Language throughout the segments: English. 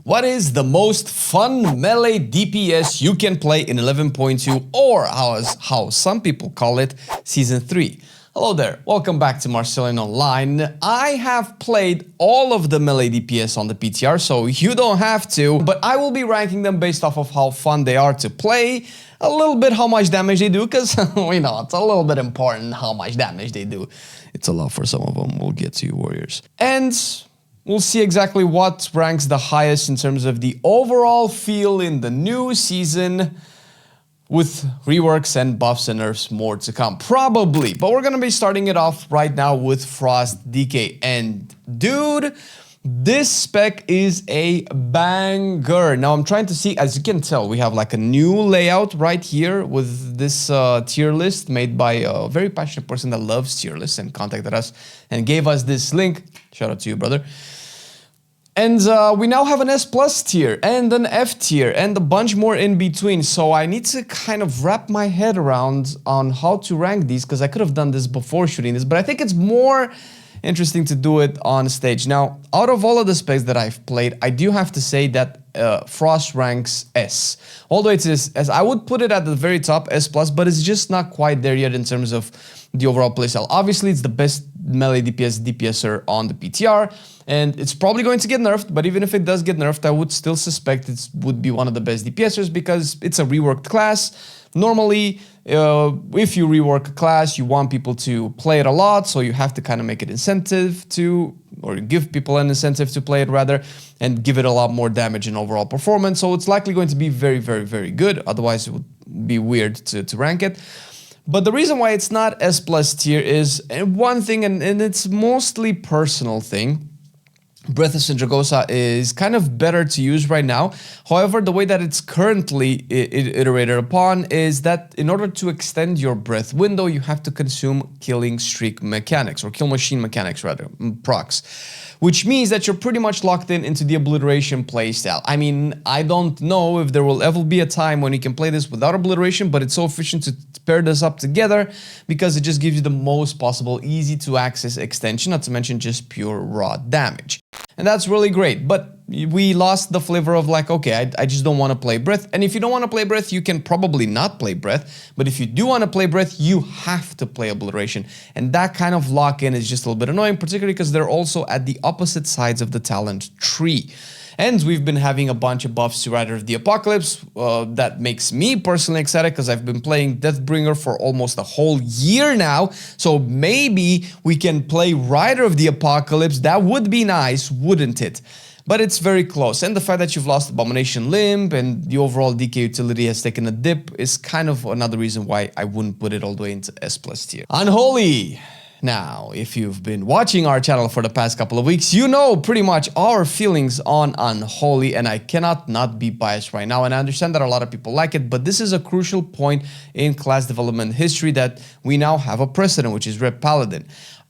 What is the most fun melee DPS you can play in 11.2, or how some people call it, Season 3? Hello there, welcome back to Marcelian Online. I have played all of the melee DPS on the PTR, so you don't have to, but I will be ranking them based off of how fun they are to play, a little bit how much damage they do, because we know it's a little bit important how much damage they do. It's a lot for some of them, we'll get to you warriors. And we'll see exactly what ranks the highest in terms of the overall feel in the new season, with reworks and buffs and nerfs more to come, probably. But we're gonna be starting it off right now with Frost DK. And dude, this spec is a banger. Now I'm trying to see, as you can tell, we have like a new layout right here with this tier list made by a very passionate person that loves tier lists and contacted us and gave us this link. Shout out to you, brother. And we now have an S plus tier and an F tier and a bunch more in between. So I need to kind of wrap my head around on how to rank these, because I could have done this before shooting this, but I think it's more interesting to do it on stage. Now, out of all of the specs that I've played, I do have to say that Frost ranks S. Although it is S, I would put it at the very top, S plus, but it's just not quite there yet in terms of the overall playstyle. Obviously, it's the best melee DPSer on the PTR, and it's probably going to get nerfed, but even if it does get nerfed, I would still suspect it would be one of the best DPSers because it's a reworked class. Normally, if you rework a class, you want people to play it a lot, so you have to kind of make it incentive to, or give people an incentive to play it rather, and give it a lot more damage and overall performance, so it's likely going to be very, very, very good. Otherwise, it would be weird to rank it. But the reason why it's not S plus tier is one thing, and it's mostly personal thing. Breath of Sindragosa is kind of better to use right now. However, the way that it's currently iterated upon is that in order to extend your breath window, you have to consume killing streak mechanics, or kill machine mechanics rather, procs. Which means that you're pretty much locked into the obliteration playstyle. I mean, I don't know if there will ever be a time when you can play this without obliteration, but it's so efficient to pair this up together because it just gives you the most possible easy to access extension, not to mention just pure raw damage. And that's really great, but we lost the flavor of like, okay, I just don't want to play breath. And if you don't want to play breath, you can probably not play breath. But if you do want to play breath, you have to play obliteration. And that kind of lock-in is just a little bit annoying, particularly because they're also at the opposite sides of the talent tree. And we've been having a bunch of buffs to Rider of the Apocalypse. That makes me personally excited because I've been playing Deathbringer for almost a whole year now. So maybe we can play Rider of the Apocalypse. That would be nice, wouldn't it? But it's very close. And the fact that you've lost Abomination Limb and the overall DK utility has taken a dip is kind of another reason why I wouldn't put it all the way into S plus tier. Unholy. Now, if you've been watching our channel for the past couple of weeks, you know pretty much our feelings on Unholy, and I cannot not be biased right now, and I understand that a lot of people like it, but this is a crucial point in class development history that we now have a precedent, which is Ret Paladin.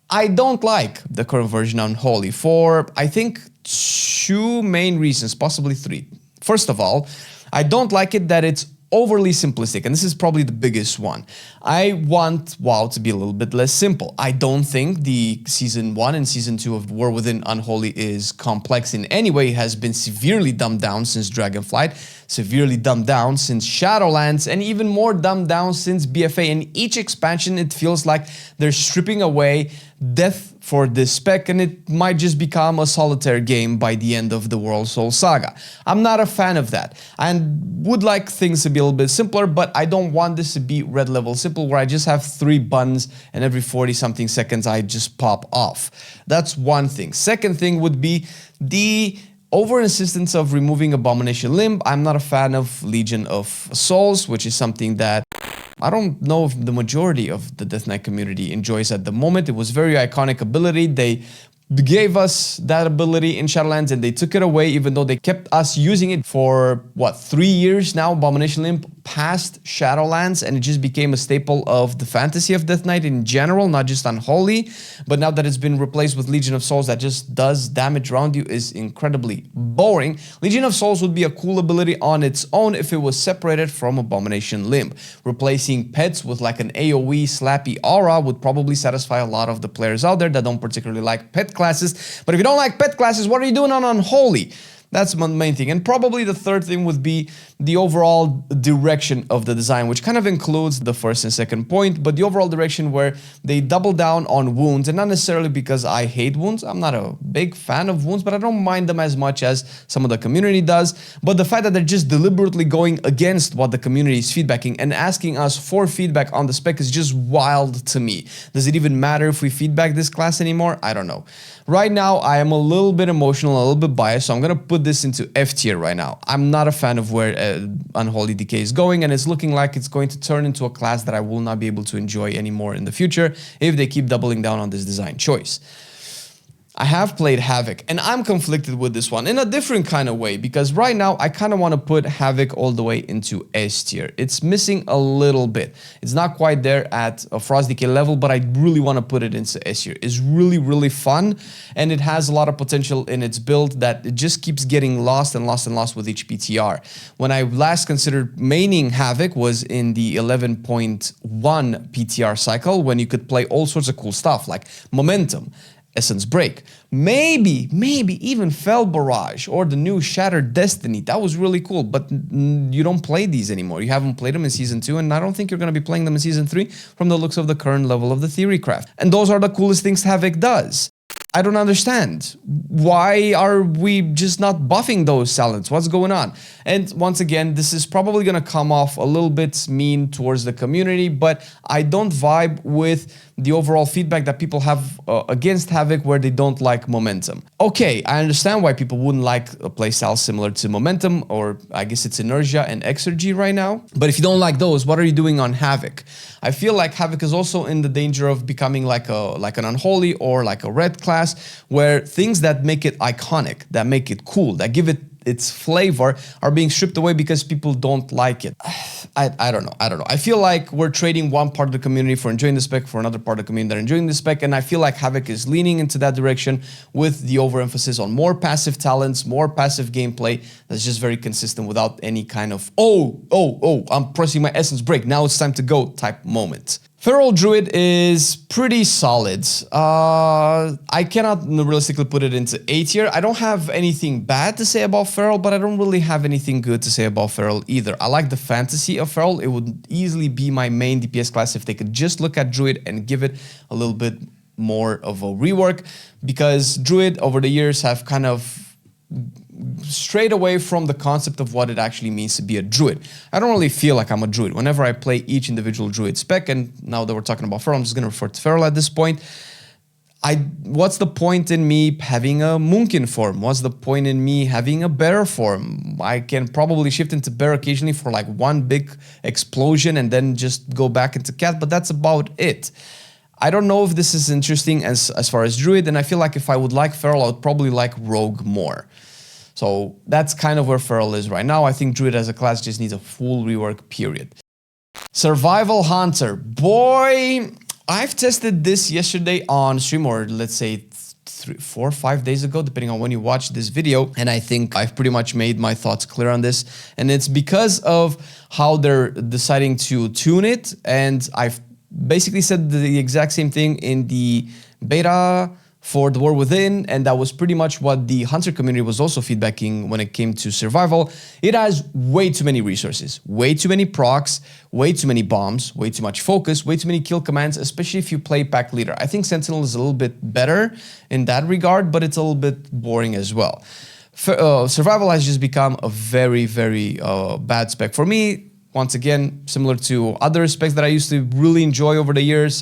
I don't like the current version of Unholy for, I think, two main reasons, possibly three. First of all, I don't like it that it's overly simplistic, and this is probably the biggest one. I want WoW to be a little bit less simple. I don't think the Season 1 and Season 2 of War Within Unholy is complex in any way. It has been severely dumbed down since Dragonflight, severely dumbed down since Shadowlands, and even more dumbed down since BFA. In each expansion, it feels like they're stripping away depth for this spec, and it might just become a solitaire game by the end of the World Soul Saga. I'm not a fan of that, and would like things to be a little bit simpler, but I don't want this to be red level simple where I just have 3 buttons and every 40 something seconds I just pop off. That's one thing. Second thing would be the over insistence of removing Abomination Limb. I'm not a fan of Legion of Souls, which is something that I don't know if the majority of the Death Knight community enjoys at the moment. It was very iconic ability. They gave us that ability in Shadowlands and they took it away, even though they kept us using it for, what, 3 years now, Abomination Limb past Shadowlands, and it just became a staple of the fantasy of Death Knight in general, not just Unholy. But now that it's been replaced with Legion of Souls that just does damage around you is incredibly boring. Legion of Souls would be a cool ability on its own if it was separated from Abomination Limb. Replacing pets with like an AoE slappy aura would probably satisfy a lot of the players out there that don't particularly like pet classes. But if you don't like pet classes, what are you doing on Unholy? That's my main thing. And probably the third thing would be the overall direction of the design, which kind of includes the first and second point, but the overall direction where they double down on wounds, and not necessarily because I hate wounds. I'm not a big fan of wounds, but I don't mind them as much as some of the community does. But the fact that they're just deliberately going against what the community is feedbacking and asking us for feedback on the spec is just wild to me. Does it even matter if we feedback this class anymore? I don't know. Right now, I am a little bit emotional, a little bit biased, so I'm gonna put this into F tier right now. I'm not a fan of where Unholy DK is going, and it's looking like it's going to turn into a class that I will not be able to enjoy anymore in the future if they keep doubling down on this design choice. I have played Havoc, and I'm conflicted with this one in a different kind of way, because right now I kind of want to put Havoc all the way into S tier. It's missing a little bit. It's not quite there at a Frost DK level, but I really want to put it into S tier. It's really, really fun, and it has a lot of potential in its build that it just keeps getting lost and lost and lost with each PTR. When I last considered maining Havoc was in the 11.1 PTR cycle, when you could play all sorts of cool stuff like Momentum, Essence Break, maybe even Fell Barrage or the new Shattered Destiny. That was really cool, but you don't play these anymore. You haven't played them in Season 2, and I don't think you're going to be playing them in Season 3 from the looks of the current level of the Theory Craft. And those are the coolest things Havoc does. I don't understand. Why are we just not buffing those talents? What's going on? And once again, this is probably going to come off a little bit mean towards the community, but I don't vibe with the overall feedback that people have against Havoc where they don't like Momentum. Okay, I understand why people wouldn't like a playstyle similar to Momentum, or I guess it's Inertia and Exergy right now. But if you don't like those, what are you doing on Havoc? I feel like Havoc is also in the danger of becoming like an Unholy or like a Red class, where things that make it iconic, that make it cool, that give it its flavor are being stripped away because people don't like it. I don't know. I feel like we're trading one part of the community for enjoying the spec for another part of the community that are enjoying the spec, and I feel like Havoc is leaning into that direction with the overemphasis on more passive talents, more passive gameplay that's just very consistent without any kind of, I'm pressing my Essence Break, now it's time to go type moment. Feral Druid is pretty solid. I cannot realistically put it into A tier. I don't have anything bad to say about Feral, but I don't really have anything good to say about Feral either. I like the fantasy of Feral. It would easily be my main DPS class if they could just look at Druid and give it a little bit more of a rework, because Druid over the years have kind of strayed away from the concept of what it actually means to be a druid. I don't really feel like I'm a druid. Whenever I play each individual druid spec, and now that we're talking about Feral, I'm just going to refer to Feral at this point. What's the point in me having a Moonkin form? What's the point in me having a bear form? I can probably shift into bear occasionally for like one big explosion and then just go back into cat, but that's about it. I don't know if this is interesting as far as druid, and I feel like if I would like Feral, I would probably like Rogue more. So that's kind of where Feral is right now. I think Druid as a class just needs a full rework, period. Survival Hunter. Boy, I've tested this yesterday on stream, or let's say 4 or 5 days ago, depending on when you watch this video. And I think I've pretty much made my thoughts clear on this. And it's because of how they're deciding to tune it. And I've basically said the exact same thing in the beta for The War Within, and that was pretty much what the Hunter community was also feedbacking when it came to survival. It has way too many resources, way too many procs, way too many bombs, way too much focus, way too many kill commands, especially if you play pack leader. I think Sentinel is a little bit better in that regard, but it's a little bit boring as well. Survival has just become a very, very bad spec for me. Once again, similar to other specs that I used to really enjoy over the years,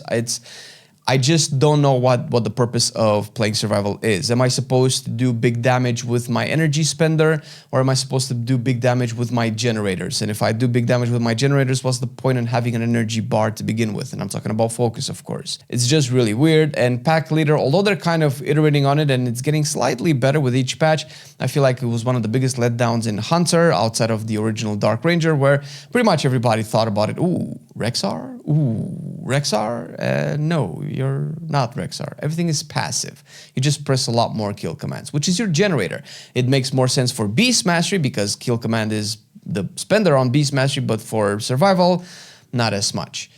I just don't know what the purpose of playing survival is. Am I supposed to do big damage with my energy spender, or am I supposed to do big damage with my generators? And if I do big damage with my generators, what's the point in having an energy bar to begin with? And I'm talking about focus, of course. It's just really weird. And pack leader, although they're kind of iterating on it and it's getting slightly better with each patch, I feel like it was one of the biggest letdowns in Hunter outside of the original Dark Ranger, where pretty much everybody thought about it. Ooh, Rexar? Ooh, Rexar? No, you're not Rexar. Everything is passive. You just press a lot more kill commands, which is your generator. It makes more sense for Beast Mastery because kill command is the spender on Beast Mastery, but for survival, not as much.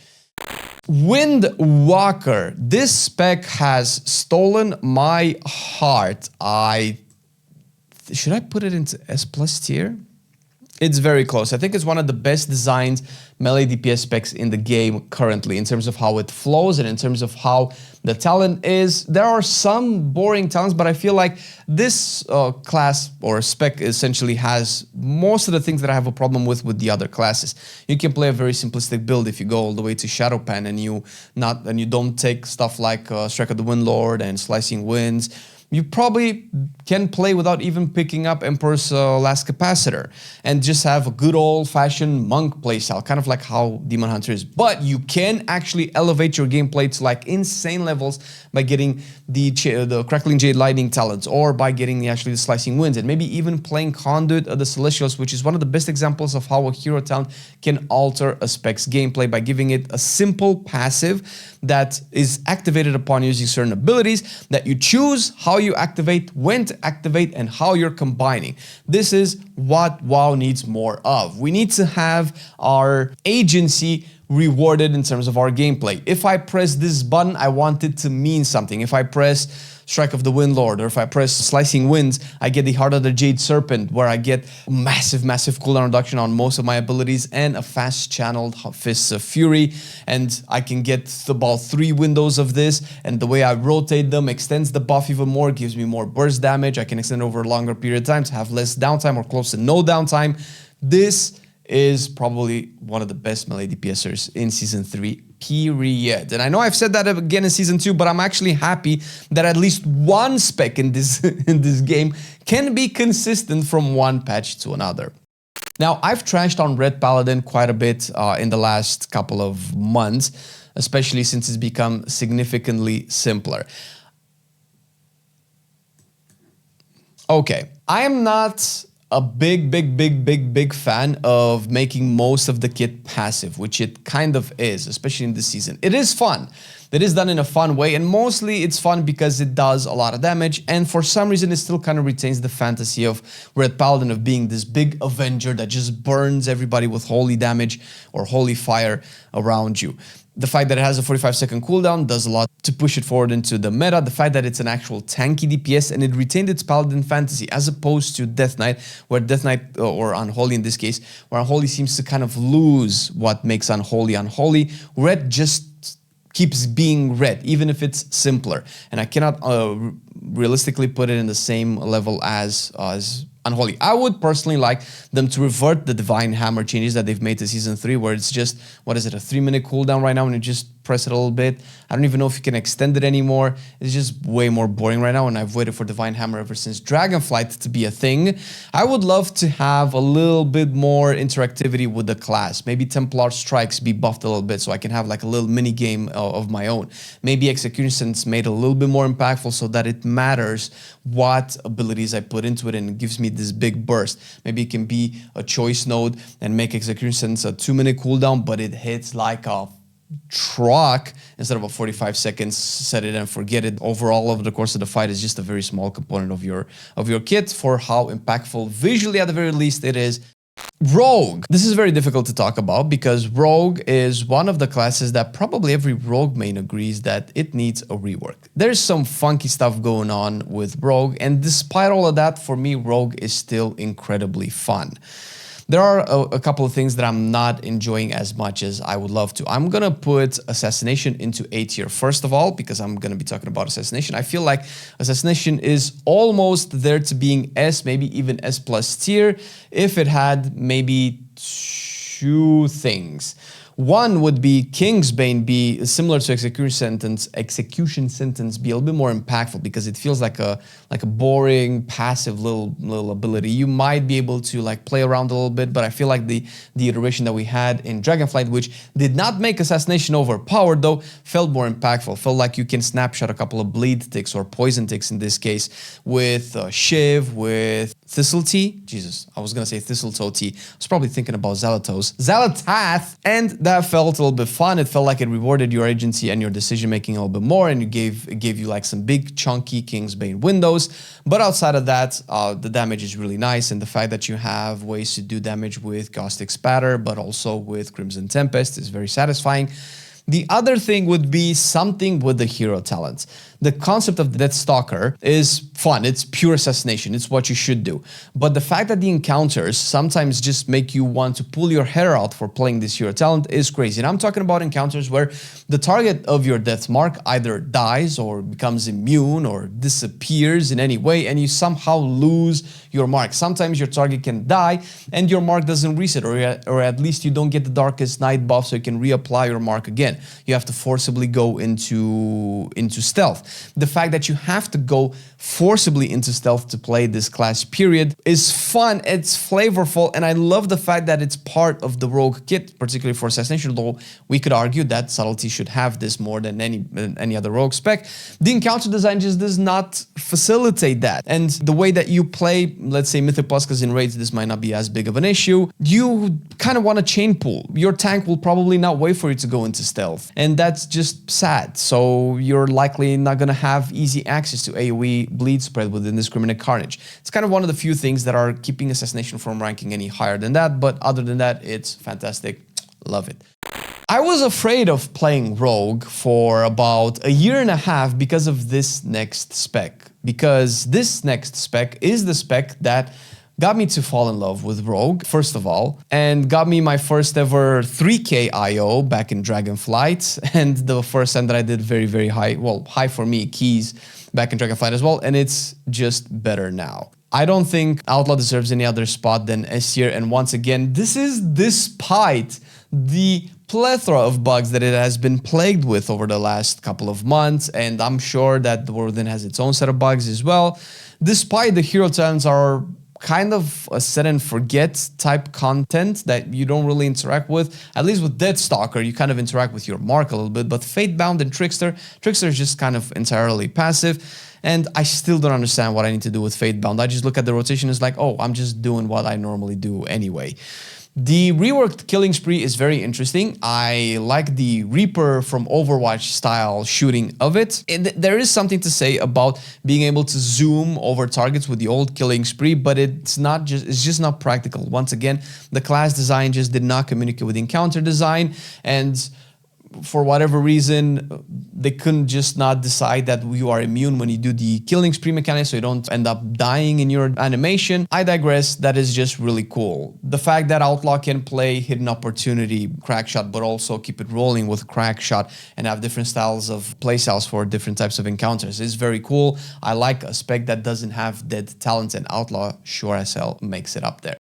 Windwalker. This spec has stolen my heart. I should I put it into S+ tier? It's very close. I think it's one of the best designed melee DPS specs in the game currently in terms of how it flows and in terms of how the talent is. There are some boring talents, but I feel like this class or spec essentially has most of the things that I have a problem with the other classes. You can play a very simplistic build if you go all the way to Shadowpan and you don't take stuff like Strike of the Windlord and Slicing Winds. You probably can play without even picking up Emperor's Last Capacitor and just have a good old-fashioned monk playstyle, kind of like how Demon Hunter is. But you can actually elevate your gameplay to like insane levels by getting the Crackling Jade Lightning talents, or by getting the Slicing Winds, and maybe even playing Conduit of the Celestials, which is one of the best examples of how a hero talent can alter a spec's gameplay by giving it a simple passive that is activated upon using certain abilities that you choose how you activate, when to activate, and how you're combining. This is what WoW needs more of. We need to have our agency rewarded in terms of our gameplay. If I press this button, I want it to mean something. If I press Strike of the Windlord, or if I press Slicing Winds, I get the Heart of the Jade Serpent, where I get massive cooldown reduction on most of my abilities and a fast channeled Fists of Fury. And I can get about 3 windows of this, and the way I rotate them extends the buff even more, gives me more burst damage. I can extend over a longer period of time to have less downtime or close to no downtime. This is probably one of the best melee DPSers in Season 3, period. And I know I've said that again in Season 2, but I'm actually happy that at least one spec in this, in this game can be consistent from one patch to another. Now, I've trashed on Ret Paladin quite a bit in the last couple of months, especially since it's become significantly simpler. Okay, I am not a big fan of making most of the kit passive, which it kind of is, especially in this season. It is fun. It is done in a fun way, and mostly it's fun because it does a lot of damage, and for some reason it still kind of retains the fantasy of Ret Paladin of being this big Avenger that just burns everybody with holy damage or holy fire around you. The fact that it has a 45-second cooldown does a lot to push it forward into the meta. The fact that it's an actual tanky DPS and it retained its Paladin fantasy, as opposed to Death Knight, where Death Knight, or Unholy in this case, where Unholy seems to kind of lose what makes Unholy Unholy. Ret just keeps being Ret, even if it's simpler. And I cannot realistically put it in the same level as Unholy. I would personally like them to revert the Divine Hammer changes that they've made to Season 3, where it's just, what is it, a 3-minute cooldown right now, and you just press it a little bit. I don't even know if you can extend it anymore. It's just way more boring right now, and I've waited for Divine Hammer ever since Dragonflight to be a thing. I would love to have a little bit more interactivity with the class. Maybe Templar Strikes be buffed a little bit so I can have like a little mini game of my own. Maybe Execution Sentence made a little bit more impactful so that it matters what abilities I put into it, and it gives me this big burst. Maybe it can be a choice node and make Execution Sentence a 2-minute cooldown, but it hits like a truck instead of a 45 seconds, set it and forget it. Overall, over the course of the fight, is just a very small component of your kit for how impactful visually, at the very least, it is. Rogue. This is very difficult to talk about because Rogue is one of the classes that probably every Rogue main agrees that it needs a rework. There's some funky stuff going on with Rogue, and despite all of that, for me, Rogue is still incredibly fun. There are a couple of things that I'm not enjoying as much as I would love to. I'm gonna put Assassination into A tier first of all, because I'm gonna be talking about Assassination. I feel like Assassination is almost there to being S, maybe even S+ tier, if it had maybe 2 things. One would be Kingsbane be similar to Execution Sentence be a little bit more impactful, because it feels like a boring, passive little ability. You might be able to like play around a little bit, but I feel like the iteration that we had in Dragonflight, which did not make Assassination overpowered though, felt more impactful. Felt like you can snapshot a couple of bleed ticks or poison ticks in this case with Shiv, with Thistle Tea. Jesus, I was gonna say Thistletoe Tea. I was probably thinking about Xalatath, and that felt a little bit fun. It felt like it rewarded your agency and your decision making a little bit more, and it gave you like some big chunky Kingsbane windows. But outside of that, the damage is really nice, and the fact that you have ways to do damage with Caustic Spatter, but also with Crimson Tempest is very satisfying. The other thing would be something with the hero talents. The concept of the Death Stalker is fun. It's pure assassination. It's what you should do. But the fact that the encounters sometimes just make you want to pull your hair out for playing this hero talent is crazy. And I'm talking about encounters where the target of your death mark either dies or becomes immune or disappears in any way, and you somehow lose your mark. Sometimes your target can die and your mark doesn't reset, or at least you don't get the Darkest Night buff so you can reapply your mark again. You have to forcibly go into stealth. The fact that you have to go forcibly into stealth to play this class period is fun, it's flavorful, and I love the fact that it's part of the Rogue kit, particularly for Assassination, though we could argue that Subtlety should have this more than any other Rogue spec. The encounter design just does not facilitate that, and the way that you play, let's say Mythic Plus, because in raids this might not be as big of an issue, you kind of want to chain pull. Your tank will probably not wait for you to go into stealth, and that's just sad, so you're likely not going to have easy access to AoE bleed spread with Indiscriminate Carnage. It's kind of one of the few things that are keeping Assassination from ranking any higher than that, but other than that, it's fantastic. Love it. I was afraid of playing Rogue for about a year and a half because of this next spec. Because this next spec is the spec that got me to fall in love with Rogue, first of all, and got me my first ever 3K IO back in Dragonflight, and the first time that I did very, very high, well, high for me, keys back in Dragonflight as well, and it's just better now. I don't think Outlaw deserves any other spot than S tier, and once again, this is despite the plethora of bugs that it has been plagued with over the last couple of months, and I'm sure that the World has its own set of bugs as well. Despite the hero talents are kind of a set and forget type content that you don't really interact with. At least with Death Stalker, you kind of interact with your mark a little bit, but Fatebound and Trickster is just kind of entirely passive. And I still don't understand what I need to do with Fatebound. I just look at the rotation and it's like, oh, I'm just doing what I normally do anyway. The reworked Killing Spree is very interesting. I like the Reaper from Overwatch style shooting of it. There is something to say about being able to zoom over targets with the old Killing Spree, but it's just not practical. Once again, the class design just did not communicate with the encounter design, and for whatever reason, they couldn't just not decide that you are immune when you do the Killing Spree mechanic, so you don't end up dying in your animation. I digress, that is just really cool. The fact that Outlaw can play Hidden Opportunity, Crackshot, but also keep it rolling with Crackshot and have different styles of playstyles for different types of encounters is very cool. I like a spec that doesn't have dead talents, and Outlaw sure as hell makes it up there.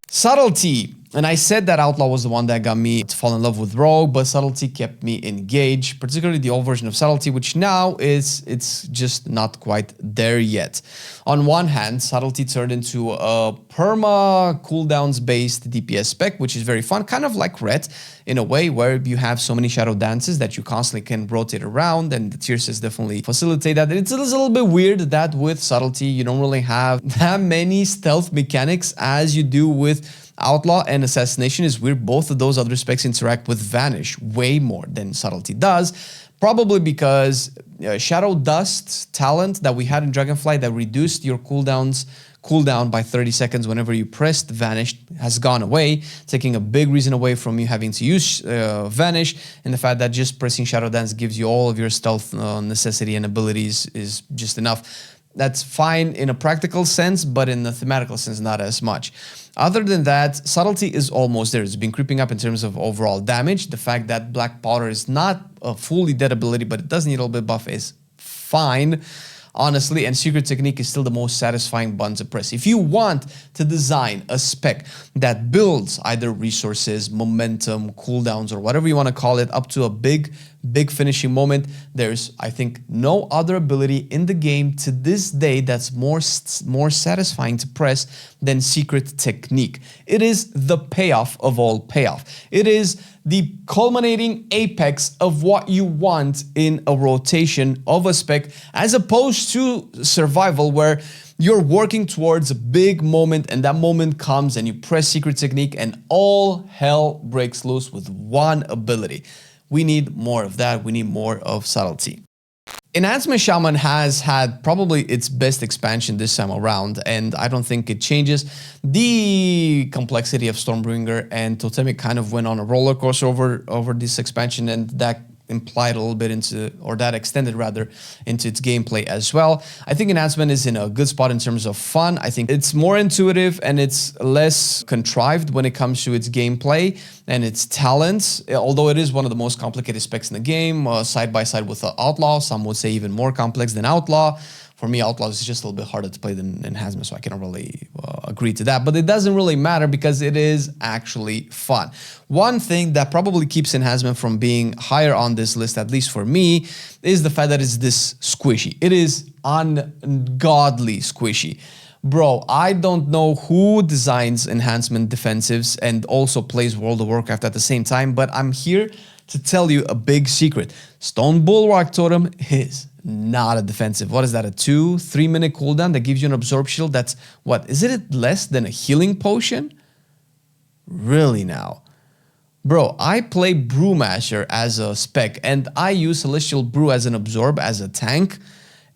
Subtlety. And I said that Outlaw was the one that got me to fall in love with Rogue, but Subtlety kept me engaged, particularly the old version of Subtlety, which now it's just not quite there yet. On one hand, Subtlety turned into a perma cooldowns based DPS spec, which is very fun, kind of like Ret in a way, where you have so many shadow dances that you constantly can rotate around, and the tier sets definitely facilitate that. It's a little bit weird that with Subtlety, you don't really have that many stealth mechanics as you do with Outlaw, and Assassination is weird. Both of those other specs interact with Vanish way more than Subtlety does, probably because Shadow Dust talent that we had in Dragonflight that reduced your cooldown by 30 seconds whenever you pressed Vanish has gone away, taking a big reason away from you having to use Vanish, and the fact that just pressing Shadow Dance gives you all of your stealth necessity and abilities is just enough. That's fine in a practical sense, but in a thematical sense, not as much. Other than that, Subtlety is almost there. It's been creeping up in terms of overall damage. The fact that Black Powder is not a fully dead ability, but it does need a little bit buff is fine, honestly, and Secret Technique is still the most satisfying button to press. If you want to design a spec that builds either resources, momentum, cooldowns, or whatever you want to call it, up to a big finishing moment, there's, I think, no other ability in the game to this day that's more satisfying to press than Secret Technique. It is the payoff of all payoff. It is the culminating apex of what you want in a rotation of a spec, as opposed to survival, where you're working towards a big moment and that moment comes and you press Secret Technique and all hell breaks loose with one ability. We need more of that. We need more of Subtlety. Enhancement Shaman has had probably its best expansion this time around, and I don't think it changes. The complexity of Stormbringer and Totemic kind of went on a roller coaster over this expansion, and that implied a little bit into, or that extended rather, into its gameplay as well. I think Enhancement is in a good spot in terms of fun. I think it's more intuitive and it's less contrived when it comes to its gameplay and its talents, although it is one of the most complicated specs in the game, side by side with Outlaw. Some would say even more complex than Outlaw. For me, Outlaw is just a little bit harder to play than Enhancement, so I cannot really agree to that. But it doesn't really matter because it is actually fun. One thing that probably keeps Enhancement from being higher on this list, at least for me, is the fact that it's this squishy. It is ungodly squishy. Bro, I don't know who designs Enhancement defensives and also plays World of Warcraft at the same time, but I'm here to tell you a big secret. Stone Bulwark Totem is not a defensive. What is that, a 2-3 minute cooldown that gives you an absorb shield? That's what, is it less than a healing potion? Really now? Bro, I play Brewmaster as a spec and I use Celestial Brew as an absorb, as a tank,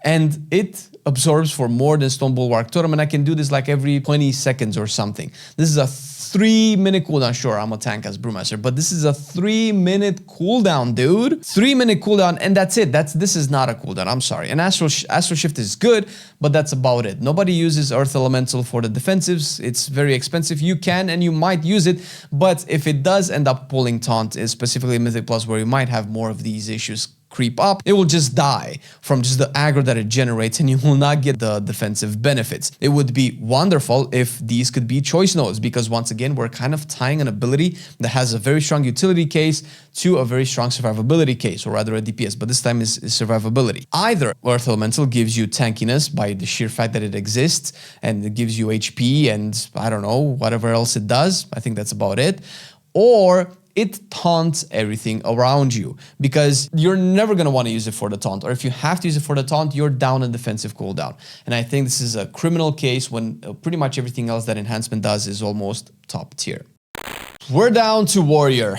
and it absorbs for more than Stone Bulwark Totem, and I can do this like every 20 seconds or something. This is a 3 minute cooldown. Sure, I'm a tank as Brewmaster, but this is a 3 minute cooldown, dude. 3 minute cooldown, and that's it. This is not a cooldown. I'm sorry. And Astral Shift is good, but that's about it. Nobody uses Earth Elemental for the defensives. It's very expensive. You can and you might use it, but if it does end up pulling Taunt, specifically Mythic Plus, where you might have more of these issues creep up, it will just die from just the aggro that it generates and you will not get the defensive benefits. It would be wonderful if these could be choice nodes, because once again, we're kind of tying an ability that has a very strong utility case to a very strong survivability case, or rather a DPS, but this time is survivability. Either Earth Elemental gives you tankiness by the sheer fact that it exists, and it gives you HP and I don't know, whatever else it does. I think that's about it. Or it taunts everything around you, because you're never going to want to use it for the taunt, or if you have to use it for the taunt, you're down a defensive cooldown. And I think this is a criminal case when pretty much everything else that Enhancement does is almost top tier. We're down to Warrior.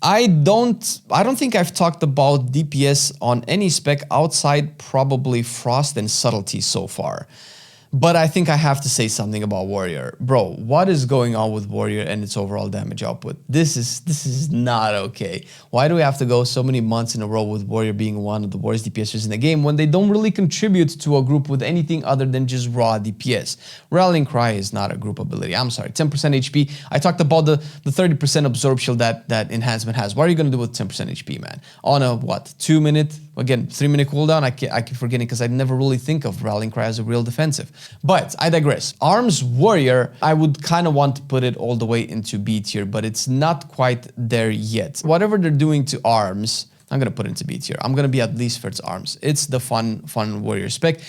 I don't think I've talked about DPS on any spec outside probably Frost and Subtlety so far. But I think I have to say something about Warrior. Bro, what is going on with Warrior and its overall damage output? This is not okay. Why do we have to go so many months in a row with Warrior being one of the worst DPSers in the game when they don't really contribute to a group with anything other than just raw DPS? Rallying Cry is not a group ability. I'm sorry, 10% HP. I talked about the 30% absorb shield that Enhancement has. What are you going to do with 10% HP, man? On a, what, 2 minute, again, 3 minute cooldown? I keep forgetting because I never really think of Rallying Cry as a real defensive. But I digress. Arms Warrior, I would kind of want to put it all the way into B tier, but it's not quite there yet. Whatever they're doing to Arms, I'm going to put it into B tier. I'm going to be at least for its Arms. It's the fun Warrior spec.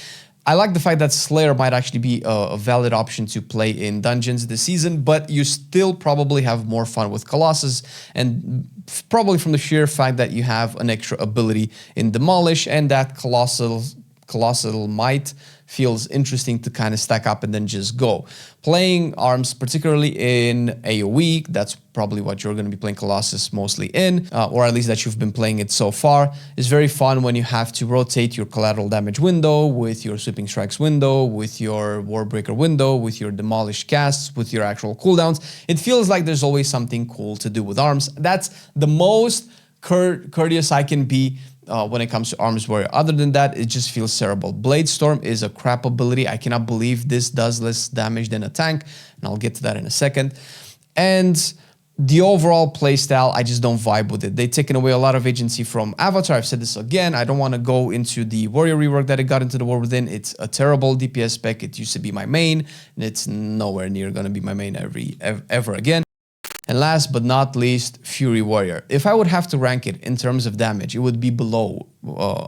I like the fact that Slayer might actually be a valid option to play in dungeons this season, but you still probably have more fun with Colossus, and probably from the sheer fact that you have an extra ability in Demolish, and that Colossal Might feels interesting to kind of stack up and then just go. Playing Arms, particularly in AoE, that's probably what you're going to be playing Colossus mostly in, or at least that you've been playing it so far, is very fun when you have to rotate your collateral damage window with your sweeping strikes window, with your Warbreaker window, with your Demolish casts, with your actual cooldowns. It feels like there's always something cool to do with Arms. That's the most courteous I can be when it comes to Arms Warrior. Other than that, it just feels cerebral. Blade Storm is a crap ability. I cannot believe this does less damage than a tank, and I'll get to that in a second. And the overall playstyle, I just don't vibe with it. They've taken away a lot of agency from Avatar. I've said this again. I don't want to go into the Warrior rework that it got into the War Within. It's a terrible DPS spec. It used to be my main, and it's nowhere near going to be my main ever again. And last but not least, Fury Warrior. If I would have to rank it in terms of damage, it would be below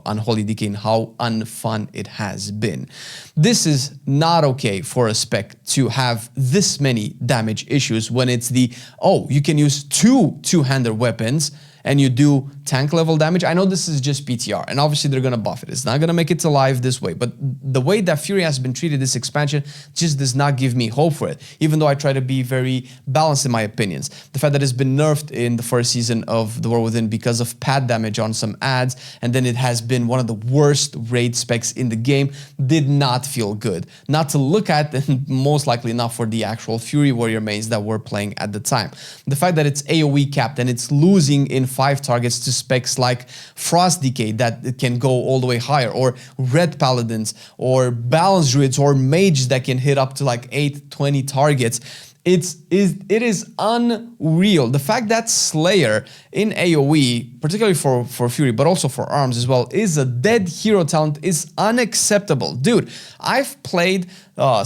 Unholy DK in how unfun it has been. This is not okay for a spec to have this many damage issues when it's the, oh, you can use two-hander weapons and you do tank level damage. I know this is just PTR, and obviously they're gonna buff it. It's not gonna make it to live this way, but the way that Fury has been treated this expansion just does not give me hope for it, even though I try to be very balanced in my opinions. The fact that it's been nerfed in the first season of The War Within because of pad damage on some ads, and then it has been one of the worst raid specs in the game, did not feel good. Not to look at, and most likely not for the actual Fury Warrior mains that we're playing at the time. The fact that it's AoE capped and it's losing in 5 targets to specs like Frost DK that can go all the way higher, or Ret Paladins, or Balance Druids, or Mages that can hit up to like 8, 20 targets. It is unreal. The fact that Slayer in AoE, particularly for Fury, but also for Arms as well, is a dead hero talent is unacceptable. Dude, I've played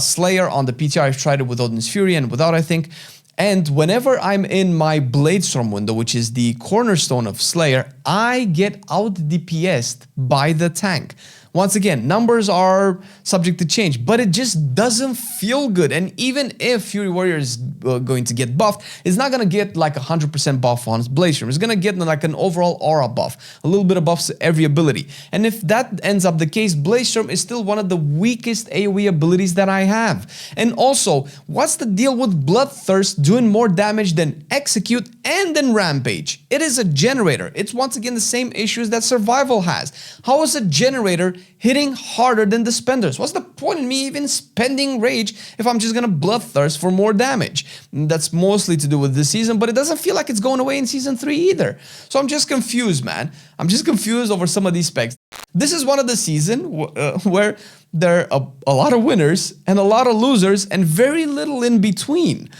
Slayer on the PTR. I've tried it with Odin's Fury and without, I think. And whenever I'm in my Bladestorm window, which is the cornerstone of Slayer, I get out DPS'd by the tank. Once again, numbers are subject to change, but it just doesn't feel good. And even if Fury Warrior is going to get buffed, it's not going to get like 100% buff on his Bladestorm. It's going to get like an overall aura buff, a little bit of buffs to every ability. And if that ends up the case, Bladestorm is still one of the weakest AoE abilities that I have. And also, what's the deal with Bloodthirst doing more damage than Execute and then Rampage? It is a generator. It's once again the same issues that Survival has. How is a generator hitting harder than the spenders? What's the point in me even spending rage if I'm just gonna Bloodthirst for more damage? That's mostly to do with this season, but it doesn't feel like it's going away in Season 3 either. So I'm just confused, man. I'm just confused over some of these specs. This is one of the season where there are a lot of winners and a lot of losers and very little in between.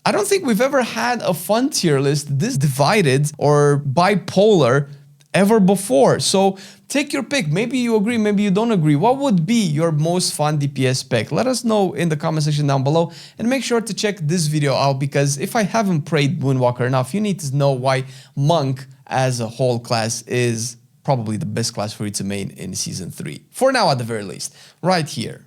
I don't think we've ever had a fun tier list this divided or bipolar ever before. So take your pick. Maybe you agree, maybe you don't agree. What would be your most fun DPS spec? Let us know in the comment section down below, and make sure to check this video out, because if I haven't played Windwalker enough, you need to know why Monk as a whole class is probably the best class for you to main in Season 3. For now, at the very least. Right here.